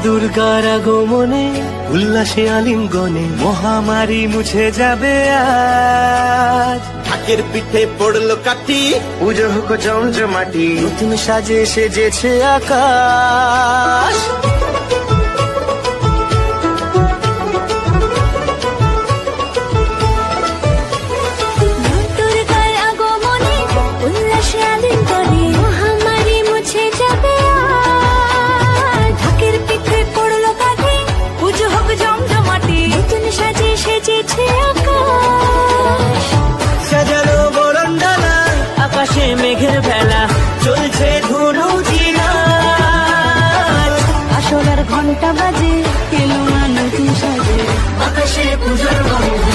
দুর্গার আগমনে উল্লাসে আলিঙ্গনে মহামারী মুছে যাবে আজ। ঢাকের পিঠে পড়লো কাঠি, পুজো হোক জমজমাটি, নতুন সাজে সেজেছে আকাশ। সাজানো বরণডালা, আকাশে মেঘের ভেলা, চলছে ধুনু জিনাজ। আসলার ঘন্টা বাজে, এলো না নতুন সাজে, আকাশে পূজার গন্ধ।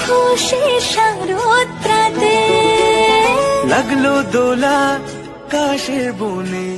খুশি শারদ রাতে লাগলো দোলা কাশের বনে।